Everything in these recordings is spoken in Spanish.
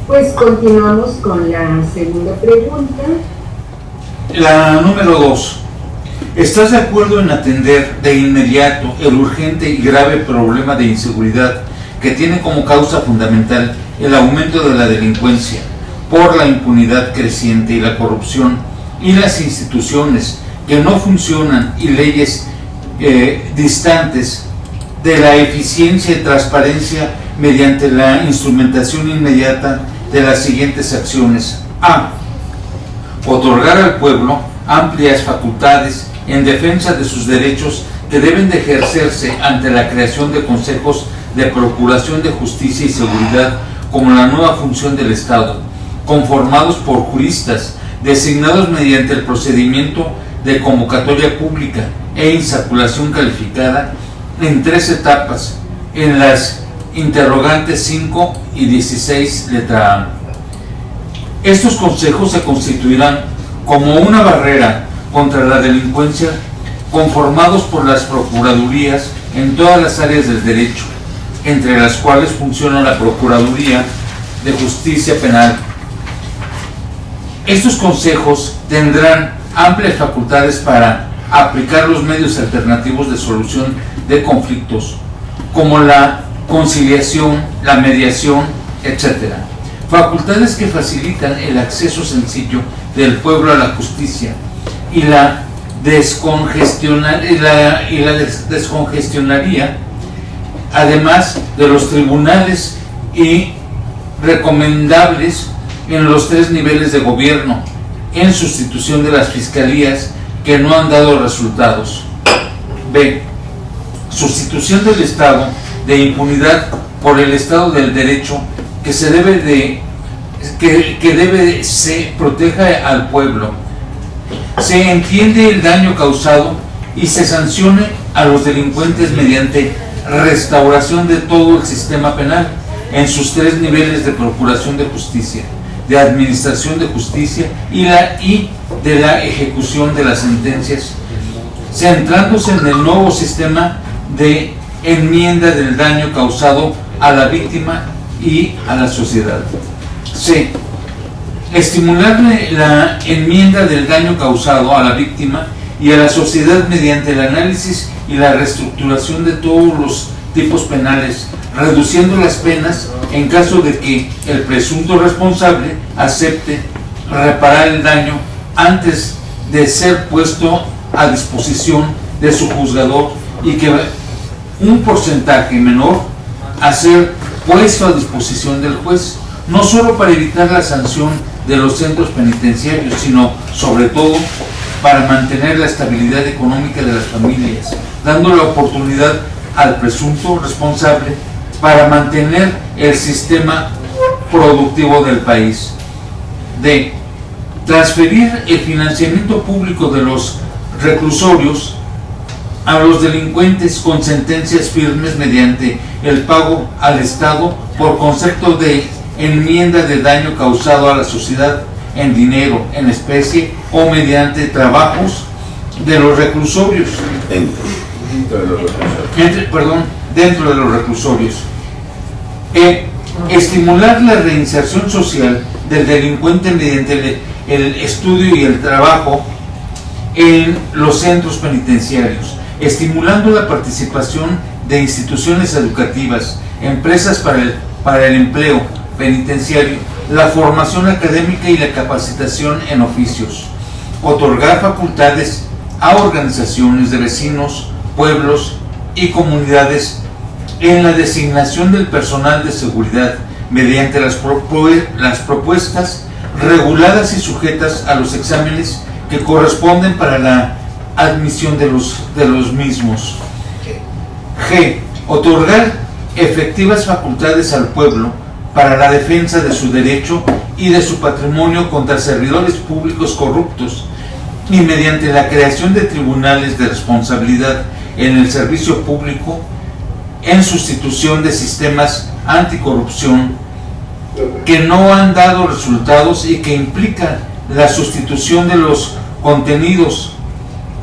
Pues continuamos con la segunda pregunta. La número 2. ¿Estás de acuerdo en atender de inmediato el urgente y grave problema de inseguridad que tiene como causa fundamental el aumento de la delincuencia por la impunidad creciente y la corrupción y las instituciones que no funcionan y leyes distantes de la eficiencia y transparencia mediante la instrumentación inmediata de las siguientes acciones? A. Otorgar al pueblo amplias facultades en defensa de sus derechos que deben de ejercerse ante la creación de consejos de procuración de justicia y seguridad como la nueva función del Estado, conformados por juristas designados mediante el procedimiento de convocatoria pública e insaculación calificada en 3 etapas en las interrogantes 5 y 16 letra A. Estos consejos se constituirán como una barrera contra la delincuencia, conformados por las procuradurías en todas las áreas del derecho, entre las cuales funciona la Procuraduría de Justicia Penal. Estos consejos tendrán amplias facultades para aplicar los medios alternativos de solución de conflictos, como la conciliación, la mediación, etc. Facultades que facilitan el acceso sencillo del pueblo a la justicia y la descongestionaría, además de los tribunales, y recomendables en los 3 niveles de gobierno, en sustitución de las fiscalías que no han dado resultados. B. Sustitución del estado de impunidad por el estado del derecho que se proteja al pueblo. Se entiende el daño causado y se sancione a los delincuentes mediante restauración de todo el sistema penal en sus 3 niveles de procuración de justicia, de administración de justicia y de la ejecución de las sentencias, centrándose en el nuevo sistema de enmienda del daño causado a la víctima y a la sociedad. C. Estimular la enmienda del daño causado a la víctima y a la sociedad mediante el análisis y la reestructuración de todos los tipos penales, reduciendo las penas en caso de que el presunto responsable acepte reparar el daño antes de ser puesto a disposición de su juzgador, y que un porcentaje menor a ser puesto a disposición del juez, no solo para evitar la sanción de los centros penitenciarios, sino sobre todo para mantener la estabilidad económica de las familias, dando la oportunidad al presunto responsable para mantener el sistema productivo del país. D. Transferir el financiamiento público de los reclusorios a los delincuentes con sentencias firmes mediante el pago al Estado por concepto de enmienda de daño causado a la sociedad en dinero, en especie o mediante trabajos de los reclusorios. Dentro de los reclusorios. Estimular la reinserción social del delincuente mediante el estudio y el trabajo en los centros penitenciarios, estimulando la participación de instituciones educativas, empresas para el empleo penitenciario, la formación académica y la capacitación en oficios. Otorgar facultades a organizaciones de vecinos, pueblos y comunidades en la designación del personal de seguridad mediante las propuestas reguladas y sujetas a los exámenes que corresponden para la admisión de los mismos. G. Otorgar efectivas facultades al pueblo para la defensa de su derecho y de su patrimonio contra servidores públicos corruptos, y mediante la creación de tribunales de responsabilidad en el servicio público en sustitución de sistemas anticorrupción que no han dado resultados y que implican la sustitución de los contenidos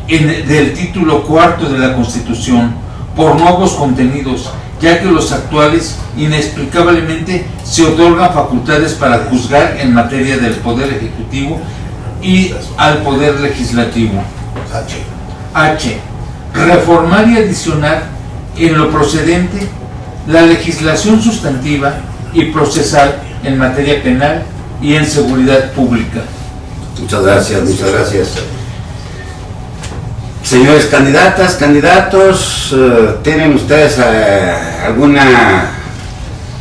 del título 4 de la Constitución por nuevos contenidos ya que los actuales inexplicablemente se otorgan facultades para juzgar en materia del Poder Ejecutivo y al Poder Legislativo. H. Reformar y adicionar en lo procedente la legislación sustantiva y procesal en materia penal y en seguridad pública. Muchas gracias, muchas gracias. Señores candidatas, candidatos, ¿tienen ustedes alguna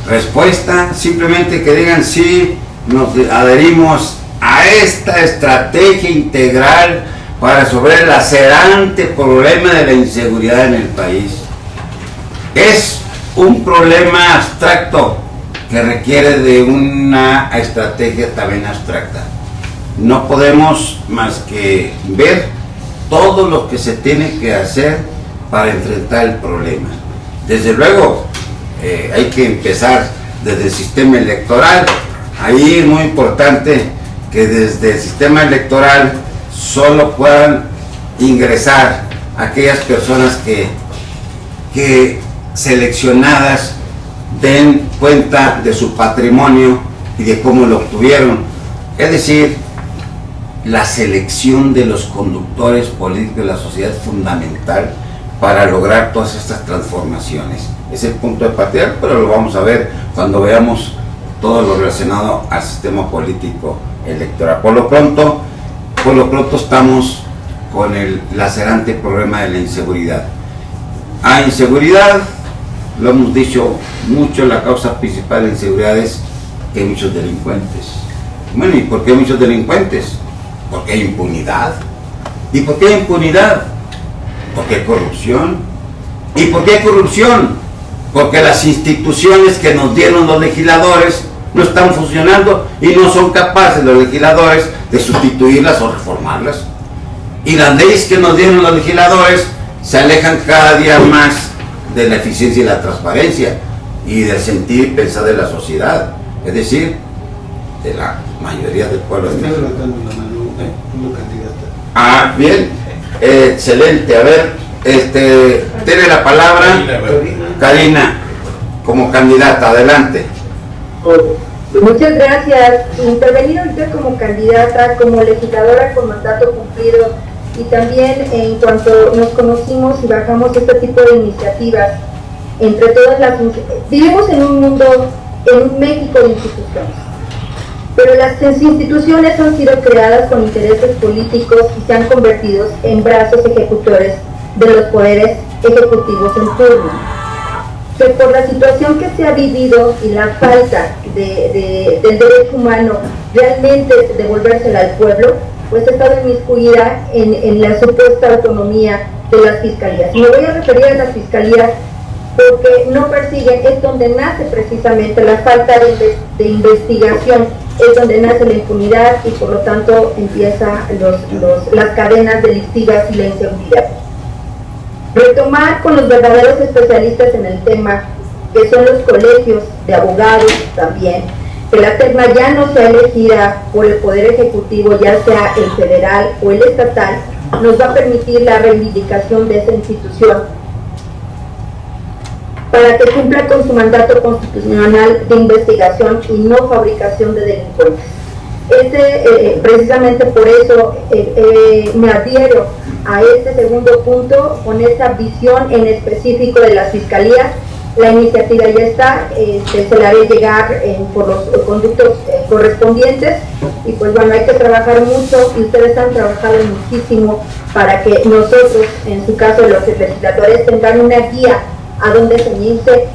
respuesta? Simplemente que digan sí, nos adherimos a esta estrategia integral para resolver el lacerante problema de la inseguridad en el país. Es un problema abstracto que requiere de una estrategia también abstracta. No podemos más que ver todo lo que se tiene que hacer para enfrentar el problema. Desde luego, hay que empezar desde el sistema electoral. Ahí es muy importante que desde el sistema electoral solo puedan ingresar aquellas personas que seleccionadas den cuenta de su patrimonio y de cómo lo obtuvieron. Es decir, la selección de los conductores políticos de la sociedad es fundamental para lograr todas estas transformaciones. Es el punto de partida, pero lo vamos a ver cuando veamos todo lo relacionado al sistema político electoral. Por lo pronto estamos con el lacerante problema de la inseguridad. Hay inseguridad, lo hemos dicho mucho, la causa principal de la inseguridad es que hay muchos delincuentes. Bueno, ¿y por qué hay muchos delincuentes? Porque hay impunidad. ¿Y por qué hay impunidad? Porque hay corrupción. ¿Y por qué hay corrupción? Porque las instituciones que nos dieron los legisladores no están funcionando y no son capaces los legisladores de sustituirlas o reformarlas. Y las leyes que nos dieron los legisladores se alejan cada día más de la eficiencia y la transparencia y del sentir y pensar de la sociedad, es decir, de la mayoría del pueblo de México. Ah, bien, excelente. A ver, tiene la palabra Karina como candidata, adelante. Muchas gracias. Intervenir ahorita como candidata, como legisladora con mandato cumplido y también en cuanto nos conocimos y bajamos este tipo de iniciativas entre todas las... Vivimos en un mundo, en un México de instituciones, pero las instituciones han sido creadas con intereses políticos y se han convertido en brazos ejecutores de los poderes ejecutivos en turno. Que por la situación que se ha vivido y la falta del derecho humano realmente devolvérsela al pueblo, pues ha estado inmiscuida en la supuesta autonomía de las fiscalías. Me voy a referir a las fiscalías porque no persiguen, es donde nace precisamente la falta de investigación, es donde nace la impunidad y por lo tanto empiezan las cadenas delictivas y la inseguridad. Retomar con los verdaderos especialistas en el tema, que son los colegios de abogados también, que la terna ya no sea elegida por el Poder Ejecutivo, ya sea el federal o el estatal, nos va a permitir la reivindicación de esa institución para que cumpla con su mandato constitucional de investigación y no fabricación de delincuentes. Precisamente por eso me adhiero a este segundo punto con esta visión en específico de las fiscalías. La iniciativa ya está, se la haré llegar por los conductos correspondientes y pues bueno, hay que trabajar mucho y ustedes han trabajado muchísimo para que nosotros, en su caso los legisladores, tengan una guía a donde ceñirse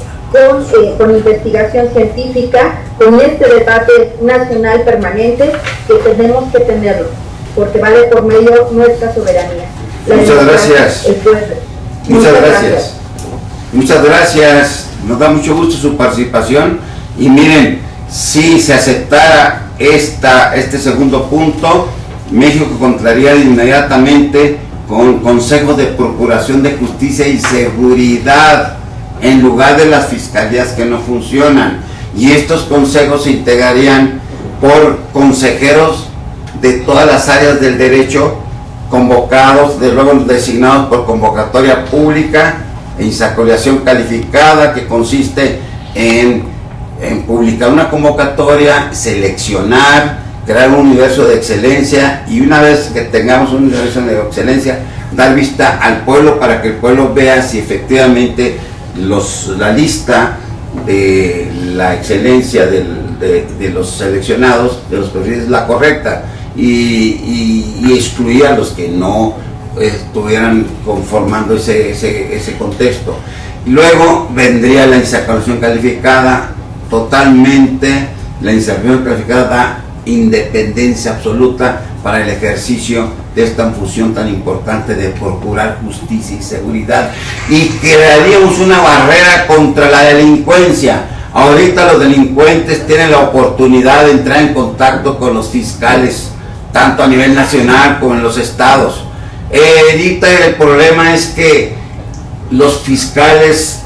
con investigación científica, con este debate nacional permanente que tenemos que tenerlo, porque va de por medio nuestra soberanía. Muchas gracias. Muchas gracias. Muchas gracias. Nos da mucho gusto su participación. Y miren, si se aceptara este segundo punto, México contaría inmediatamente con consejos de procuración de justicia y seguridad en lugar de las fiscalías que no funcionan. Y estos consejos se integrarían por consejeros de todas las áreas del derecho, convocados, de luego designados por convocatoria pública insaculación calificada, que consiste en publicar una convocatoria, seleccionar, crear un universo de excelencia, y una vez que tengamos un universo de excelencia, dar vista al pueblo para que el pueblo vea si efectivamente la lista de la excelencia de los seleccionados, de los perfiles, es la correcta, y excluir a los que no estuvieran conformando ese contexto. Y luego vendría la insaculación calificada. Totalmente, la insaculación calificada da independencia absoluta para el ejercicio de esta función tan importante de procurar justicia y seguridad, y crearíamos una barrera contra la delincuencia. Ahorita los delincuentes tienen la oportunidad de entrar en contacto con los fiscales, tanto a nivel nacional como en los estados. Ahorita el problema es que los fiscales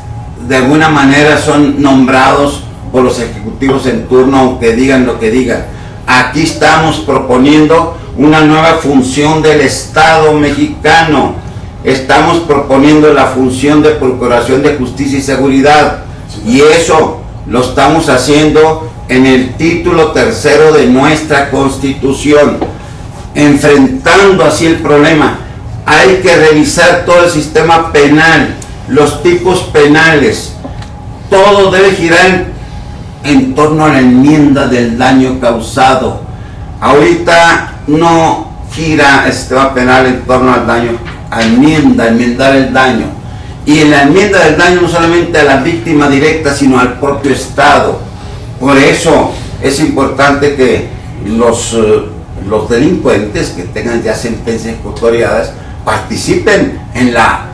de alguna manera son nombrados por los ejecutivos en turno, aunque digan lo que digan. Aquí estamos proponiendo una nueva función del Estado mexicano. Estamos proponiendo la función de Procuración de Justicia y Seguridad, y eso lo estamos haciendo en el título 3 de nuestra Constitución, enfrentando así el problema. Hay que revisar todo el sistema penal, los tipos penales, todo debe girar en torno a la enmienda del daño causado. Ahorita no gira el sistema penal en torno al daño, a enmendar el daño. Y en la enmienda del daño no solamente a la víctima directa, sino al propio Estado. Por eso es importante que los delincuentes que tengan ya sentencias ejecutoriadas participen en la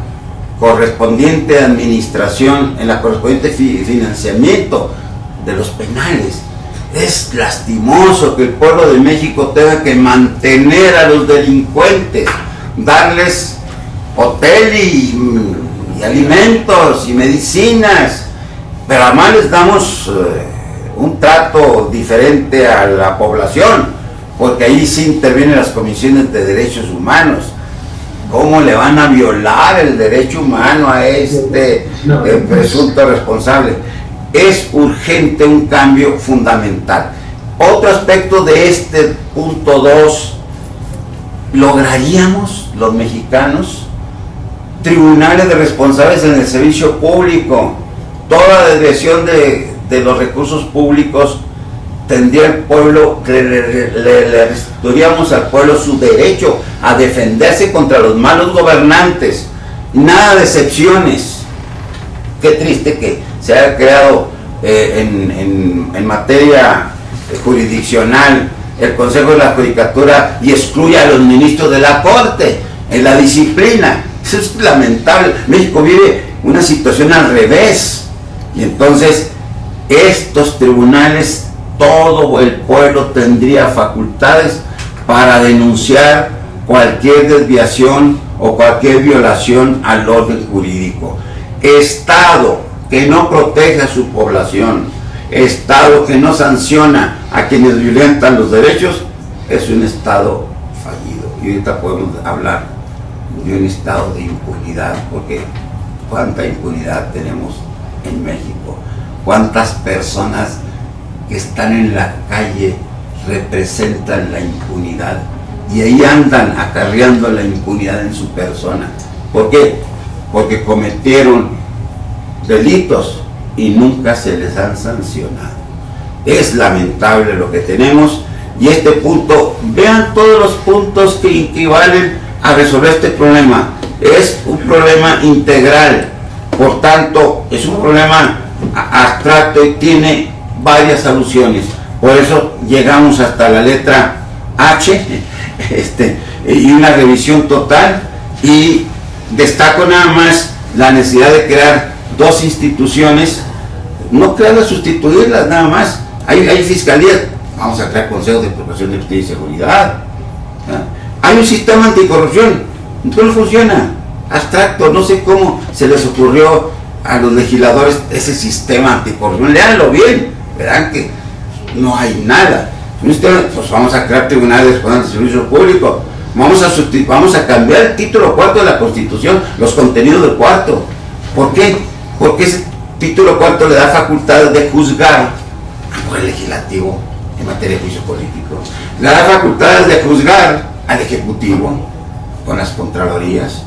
correspondiente administración, en la correspondiente financiamiento de los penales. Es lastimoso que el pueblo de México tenga que mantener a los delincuentes, darles hotel y alimentos y medicinas, pero además les damos un trato diferente a la población, porque ahí sí intervienen las comisiones de derechos humanos. ¿Cómo le van a violar el derecho humano a este presunto responsable? Es urgente un cambio fundamental. Otro aspecto de este punto 2, ¿lograríamos los mexicanos tribunales de responsables en el servicio público? Toda desviación de los recursos públicos tendría el pueblo, le restituiríamos al pueblo su derecho a defenderse contra los malos gobernantes. Nada de excepciones. Qué triste que se haya creado en materia jurisdiccional el Consejo de la Judicatura y excluya a los ministros de la Corte en la disciplina. Eso es lamentable. México vive una situación al revés, y entonces estos tribunales, todo el pueblo tendría facultades para denunciar cualquier desviación o cualquier violación al orden jurídico. Estado que no protege a su población, Estado que no sanciona a quienes violentan los derechos, es un Estado fallido. Y ahorita podemos hablar de un estado de impunidad, porque cuánta impunidad tenemos en México, cuántas personas que están en la calle representan la impunidad, y ahí andan acarreando la impunidad en su persona. ¿Por qué? Porque cometieron delitos y nunca se les han sancionado. Es lamentable lo que tenemos, y este punto, vean todos los puntos que equivalen a resolver este problema. Es un problema integral, por tanto es un problema abstracto y tiene varias soluciones. Por eso llegamos hasta la letra H, y una revisión total, y destaco nada más la necesidad de crear dos instituciones, no crearlas, sustituirlas nada más. Hay fiscalías, vamos a crear consejos de procuración de justicia y seguridad. Hay un sistema anticorrupción, no funciona, abstracto, no sé cómo se les ocurrió a los legisladores ese sistema anticorrupción. Léanlo bien, verán que no hay nada. Pues vamos a crear tribunales de servicio público, vamos a cambiar el título 4 de la Constitución, los contenidos del cuarto, ¿Por qué? Porque ese título cuarto le da facultades de juzgar al Poder Legislativo en materia de juicio político. Le da facultades de juzgar al Ejecutivo con las Contralorías.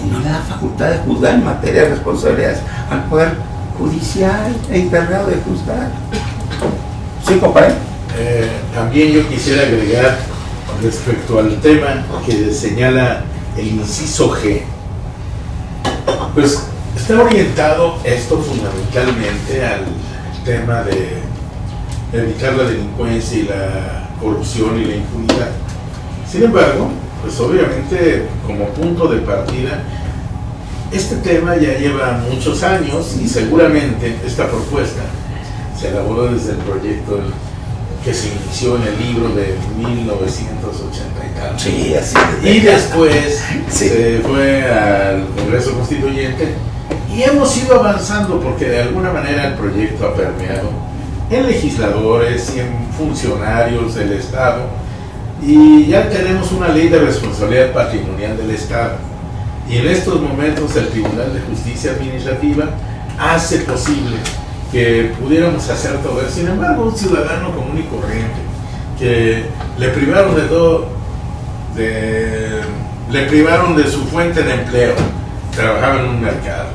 Y no le da facultad de juzgar en materia de responsabilidades al Poder Judicial encargado de juzgar. ¿Sí, compadre? También yo quisiera agregar respecto al tema que señala el inciso G, pues está orientado esto fundamentalmente al tema de evitar la delincuencia y la corrupción y la impunidad. Sin embargo, pues obviamente como punto de partida, este tema ya lleva muchos años y seguramente esta propuesta se elaboró desde el proyecto que se inició en el libro de 1980 y tanto. Sí, así es. Y después sí, se fue al Congreso Constituyente y hemos ido avanzando porque de alguna manera el proyecto ha permeado en legisladores y en funcionarios del Estado y ya tenemos una ley de responsabilidad patrimonial del Estado y en estos momentos el Tribunal de Justicia Administrativa hace posible que pudiéramos hacer todo eso. Sin embargo, un ciudadano común y corriente que le privaron de todo, le privaron de su fuente de empleo, trabajaba en un mercado,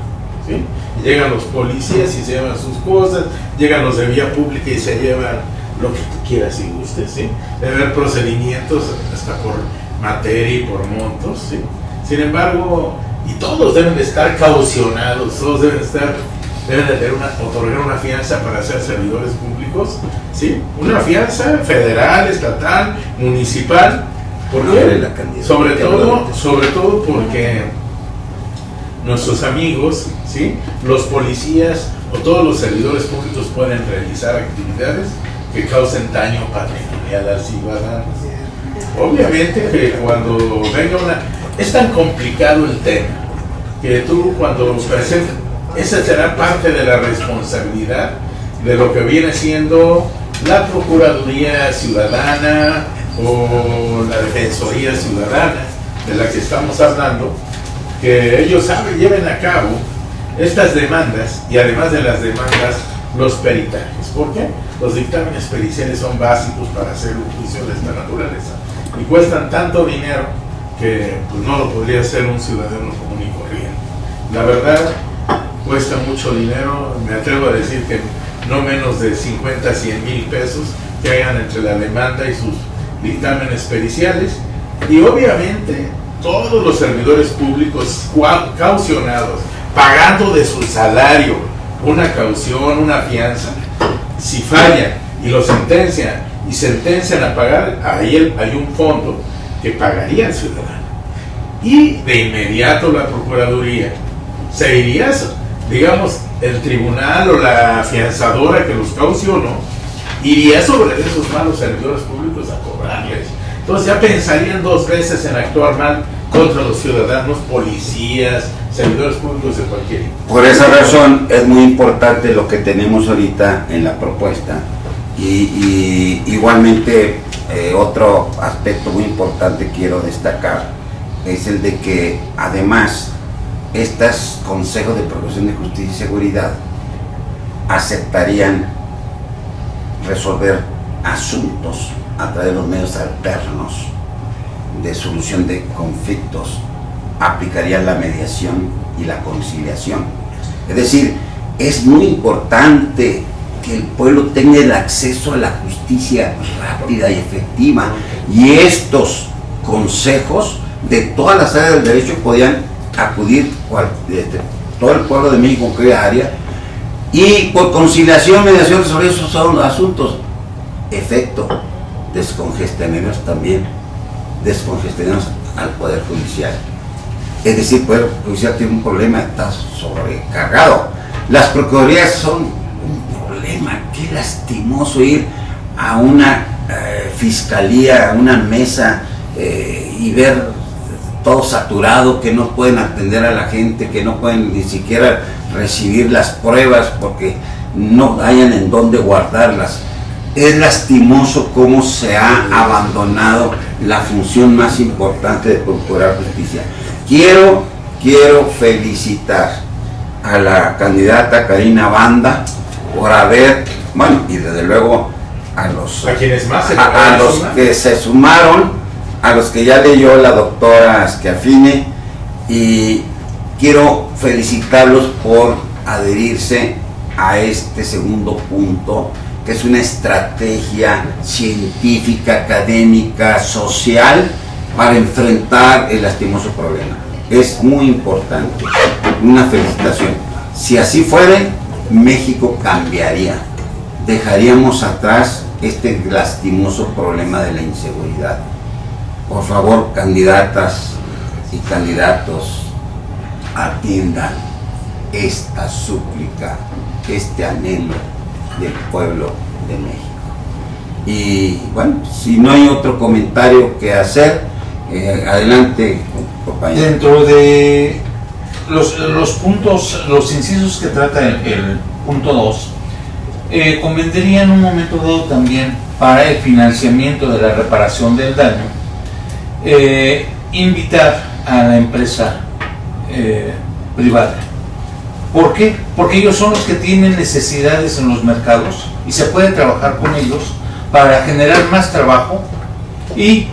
¿sí? Y llegan los policías y se llevan sus cosas, llegan los de vía pública y se llevan lo que tú quieras y gustes, ¿sí? Debe haber procedimientos hasta por materia y por montos, ¿sí? Sin embargo, y todos deben de estar caucionados, todos deben de tener otorgar una fianza para ser servidores públicos, ¿sí? Una fianza federal, estatal, municipal. ¿Por qué? Sobre todo porque nuestros amigos, ¿sí? Los policías o todos los servidores públicos pueden realizar actividades que causen daño patrimonial al ciudadano. Obviamente que cuando venga es tan complicado el tema que tú cuando presentes, esa será parte de la responsabilidad de lo que viene siendo la Procuraduría Ciudadana o la Defensoría Ciudadana de la que estamos hablando, que ellos lleven a cabo estas demandas y además de las demandas los peritajes. ¿Por qué? Los dictámenes periciales son básicos para hacer un juicio de esta naturaleza y cuestan tanto dinero que pues, no lo podría hacer un ciudadano común y corriente. La verdad, cuesta mucho dinero, me atrevo a decir que no menos de 50 a 100 mil pesos que hagan entre la demanda y sus dictámenes periciales, y obviamente todos los servidores públicos caucionados, pagando de su salario una caución, una fianza, si fallan y lo sentencian a pagar, ahí hay un fondo que pagaría el ciudadano, y de inmediato la Procuraduría se iría, digamos, el tribunal o la afianzadora que los caucionó iría sobre esos malos servidores públicos a cobrarles. Entonces ya pensarían dos veces en actuar mal contra los ciudadanos, policías, servidores públicos de cualquier tipo. Por esa razón es muy importante lo que tenemos ahorita en la propuesta y igualmente otro aspecto muy importante quiero destacar es el de que además estos consejos de Procuración de Justicia y Seguridad aceptarían resolver asuntos a través de los medios alternos de solución de conflictos, aplicarían la mediación y la conciliación. Es decir, es muy importante que el pueblo tenga el acceso a la justicia rápida y efectiva, y estos consejos de todas las áreas del derecho podían acudir todo el pueblo de México en cualquier área, y por conciliación, mediación, resolver esos son asuntos. Efecto, descongestionarnos también, descongestionarnos al Poder Judicial. Es decir, el Poder Judicial tiene un problema, está sobrecargado. Las procuradurías son un problema, qué lastimoso ir a una fiscalía, a una mesa y ver todo saturado, que no pueden atender a la gente, que no pueden ni siquiera recibir las pruebas porque no hayan en dónde guardarlas. Es lastimoso cómo se ha abandonado la función más importante de procurar justicia. Quiero felicitar a la candidata Karina Banda por haber, bueno, y desde luego a los que se sumaron, a los que ya leyó la doctora Schiaffini, y quiero felicitarlos por adherirse a este segundo punto, que es una estrategia científica, académica, social para enfrentar el lastimoso problema. Es muy importante. Una felicitación. Si así fuere, México cambiaría. Dejaríamos atrás este lastimoso problema de la inseguridad. Por favor, candidatas y candidatos, atiendan esta súplica, este anhelo del pueblo de México. Y bueno, si no hay otro comentario que hacer, adelante, compañero. Dentro de los puntos, los incisos que trata el punto 2, convendría en un momento dado también, para el financiamiento de la reparación del daño, invitar a la empresa privada. ¿Por qué? Porque ellos son los que tienen necesidades en los mercados y se puede trabajar con ellos para generar más trabajo, y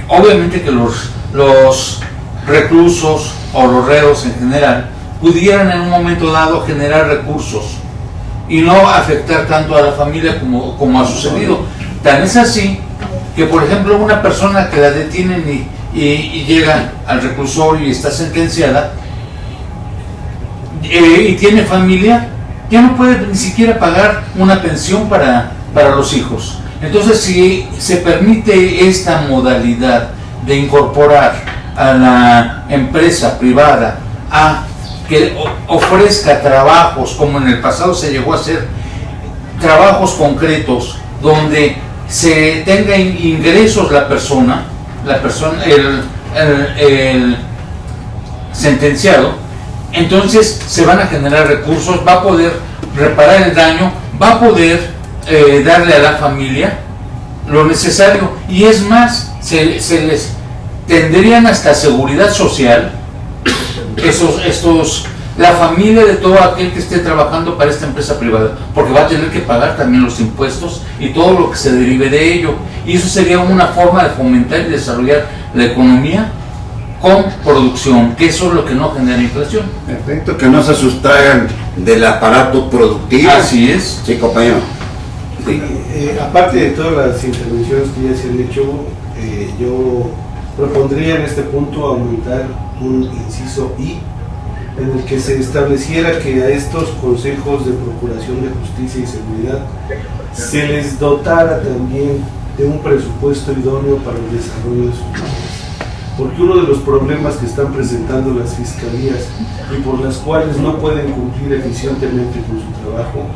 obviamente que los reclusos o los reos en general pudieran en un momento dado generar recursos y no afectar tanto a la familia como ha sucedido. Tan es así que, por ejemplo, una persona que la detienen y llega al reclusorio y está sentenciada, y tiene familia, ya no puede ni siquiera pagar una pensión para los hijos. Entonces, si se permite esta modalidad de incorporar a la empresa privada a que ofrezca trabajos, como en el pasado se llegó a hacer, trabajos concretos donde se tenga ingresos la persona, el sentenciado, entonces se van a generar recursos, va a poder reparar el daño, va a poder darle a la familia lo necesario, y es más, se les tendrían hasta seguridad social, la familia de todo aquel que esté trabajando para esta empresa privada, porque va a tener que pagar también los impuestos y todo lo que se derive de ello, y eso sería una forma de fomentar y desarrollar la economía con producción, que eso es lo que no genera inflación. Perfecto, que no se sustraigan del aparato productivo. Así es. Sí, compañero. Sí. Aparte de todas las intervenciones que ya se han hecho, yo propondría en este punto aumentar un inciso I, en el que se estableciera que a estos consejos de procuración de justicia y seguridad se les dotara también de un presupuesto idóneo para el desarrollo de sus labores. Porque uno de los problemas que están presentando las fiscalías y por las cuales no pueden cumplir eficientemente con su trabajo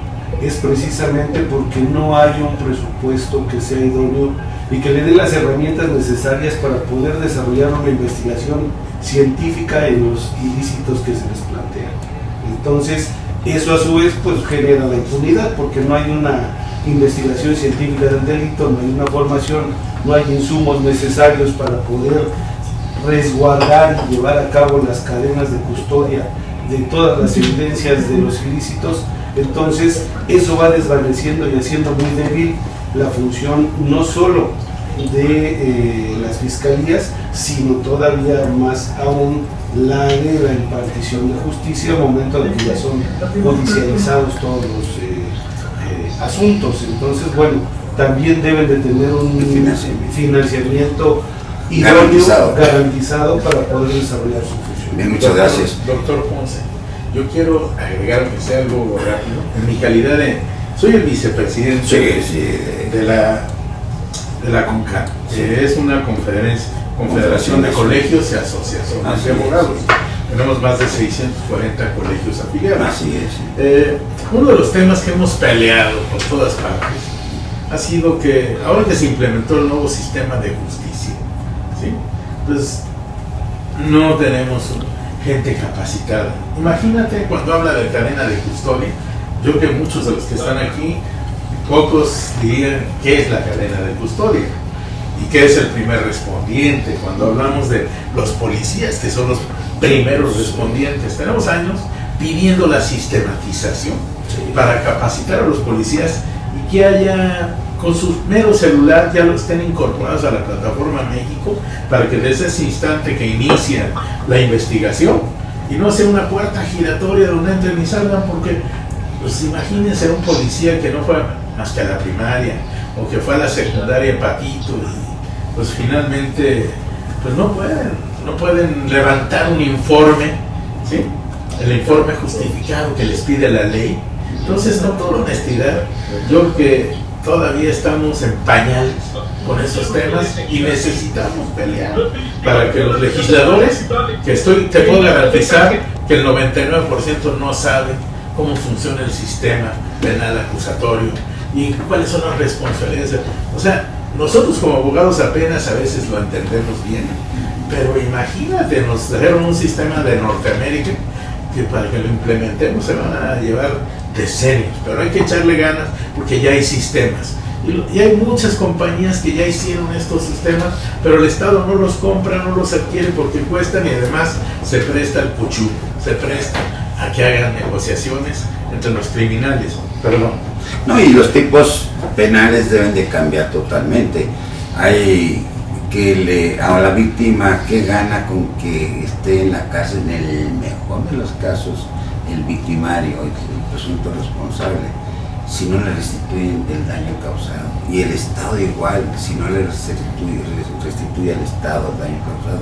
es precisamente porque no hay un presupuesto que sea idóneo y que le dé las herramientas necesarias para poder desarrollar una investigación científica en los ilícitos que se les plantean. Entonces, eso a su vez pues genera la impunidad, porque no hay una investigación científica del delito, no hay una formación, no hay insumos necesarios para poder resguardar y llevar a cabo las cadenas de custodia de todas las evidencias de los ilícitos. Entonces eso va desvaneciendo y haciendo muy débil la función no solo de las fiscalías, sino todavía más aún la de la impartición de justicia al momento de que ya son judicializados todos los asuntos. Entonces, bueno, también deben de tener un financiamiento garantizado para poder desarrollar su función. Bien, muchas gracias. Doctor Ponce, yo quiero agregar que sea algo rápido. En mi calidad soy el vicepresidente de la CONCAN, que es una confederación de colegios y asociaciones de abogados. Tenemos más de 640 colegios afiliados. Así es. Uno de los temas que hemos peleado por todas partes ha sido que ahora que se implementó el nuevo sistema de justicia, ¿sí? Pues no tenemos gente capacitada. Imagínate cuando habla de cadena de custodia, yo creo que muchos de los que están aquí, pocos dirían qué es la cadena de custodia y qué es el primer respondiente. Cuando hablamos de los policías, que son los primeros respondientes, tenemos años pidiendo la sistematización para capacitar a los policías y que haya, con su mero celular, ya lo estén incorporados a la plataforma México, para que desde ese instante que inicia la investigación y no sea una puerta giratoria donde entren y salgan, porque pues imagínense un policía que no fue más que a la primaria o que fue a la secundaria en Patito y pues finalmente pues no pueden levantar un informe, ¿sí? El informe justificado que les pide la ley. Entonces, con toda honestidad, yo creo que todavía estamos en pañales con esos temas y necesitamos pelear para que los legisladores, te puedo garantizar que el 99% no sabe cómo funciona el sistema penal acusatorio y cuáles son las responsabilidades. O sea, nosotros como abogados apenas a veces lo entendemos bien, pero imagínate, nos trajeron un sistema de Norteamérica que para que lo implementemos se van a llevar decenios, pero hay que echarle ganas porque ya hay sistemas. Y hay muchas compañías que ya hicieron estos sistemas, pero el Estado no los compra, no los adquiere porque cuestan y además se presta al cuchupo, se presta a que hagan negociaciones entre los criminales. Perdón. No, y los tipos penales deben de cambiar totalmente. Hay que a la víctima que gana con que esté en la cárcel, en el mejor de los casos, el victimario, el presunto responsable, si no le restituyen el daño causado. Y el Estado igual, si no le restituye al Estado el daño causado.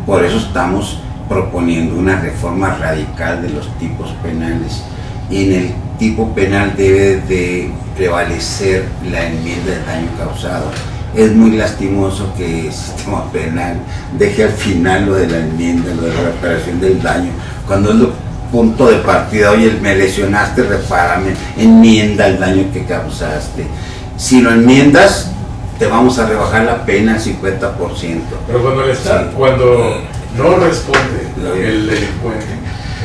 Por eso estamos proponiendo una reforma radical de los tipos penales. Y en el tipo penal debe de prevalecer la enmienda del daño causado. Es muy lastimoso que el sistema penal deje al final lo de la enmienda, lo de la reparación del daño, cuando es lo punto de partida. Oye, me lesionaste, repárame, enmienda el daño que causaste. Si lo enmiendas, te vamos a rebajar la pena al 50%. Pero cuando el Estado, cuando no responde el delincuente,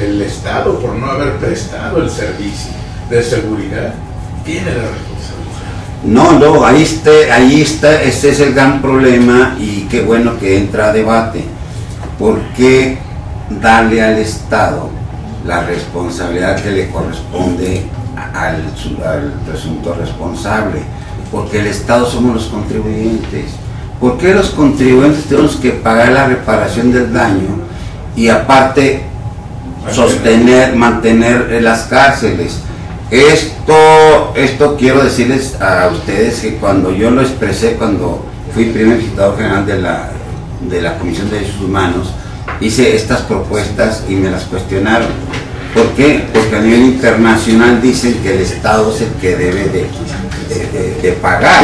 el Estado, por no haber prestado el servicio de seguridad, tiene la responsabilidad. No, ahí está, ese es el gran problema, y qué bueno que entra a debate. ¿Por qué darle al Estado la responsabilidad que le corresponde al presunto responsable? Porque el Estado somos los contribuyentes. ¿Por qué los contribuyentes tenemos que pagar la reparación del daño y aparte mantener las cárceles? Esto quiero decirles a ustedes que cuando yo lo expresé, cuando fui primer visitador general de la Comisión de Derechos Humanos, hice estas propuestas y me las cuestionaron. ¿Por qué? Porque a nivel internacional dicen que el Estado es el que debe de pagar,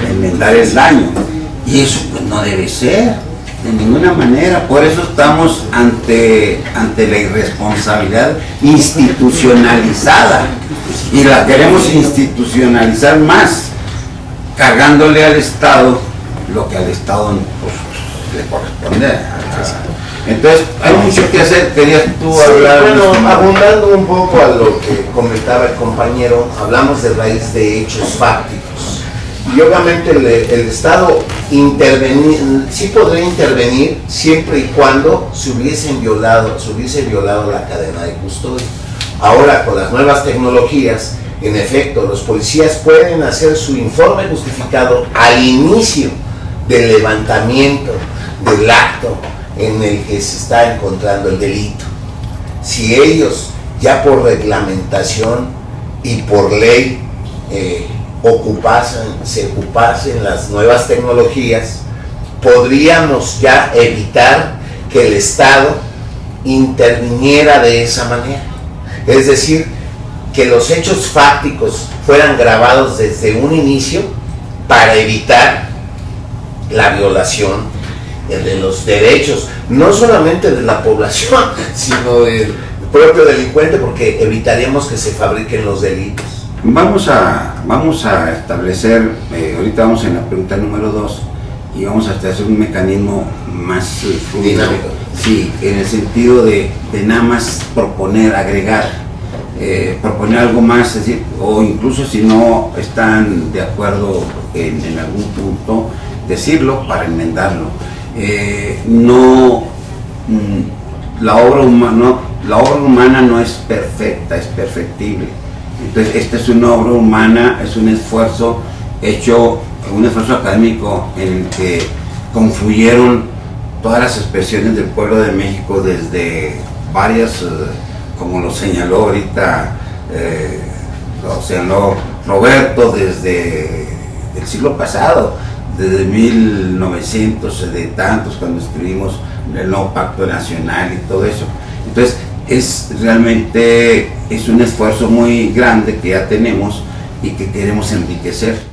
de enmendar el daño. Y eso pues no debe ser, de ninguna manera. Por eso estamos ante la irresponsabilidad institucionalizada. Y la queremos institucionalizar más, cargándole al Estado lo que al Estado pues, le corresponde. Entonces, hay mucho que hacer. Querías tú hablar. Bueno, abundando un poco a lo que comentaba el compañero, hablamos de raíz de hechos fácticos. Y obviamente el Estado sí podría intervenir siempre y cuando se hubiese violado la cadena de custodia. Ahora, con las nuevas tecnologías, en efecto, los policías pueden hacer su informe justificado al inicio del levantamiento del acto en el que se está encontrando el delito. Si ellos, ya por reglamentación y por ley, se ocupasen las nuevas tecnologías, podríamos ya evitar que el Estado interviniera de esa manera. Es decir, que los hechos fácticos fueran grabados desde un inicio para evitar la violación de los derechos, no solamente de la población, sino del propio delincuente, porque evitaríamos que se fabriquen los delitos. Vamos a establecer, ahorita vamos en la pregunta número 2, y vamos a hacer un mecanismo más fluido. Dinámico. Sí, en el sentido de nada más proponer, agregar, proponer algo más, es decir, o incluso si no están de acuerdo en algún punto, decirlo para enmendarlo. La obra humana, la obra humana no es perfecta, es perfectible. Entonces, esta es una obra humana, es un esfuerzo hecho, un esfuerzo académico en el que confluyeron todas las expresiones del pueblo de México, desde varias, como lo señaló ahorita, lo señaló Roberto, desde el siglo pasado, desde 1900 de tantos, cuando escribimos el nuevo Pacto Nacional y todo eso. Entonces, realmente es un esfuerzo muy grande que ya tenemos y que queremos enriquecer.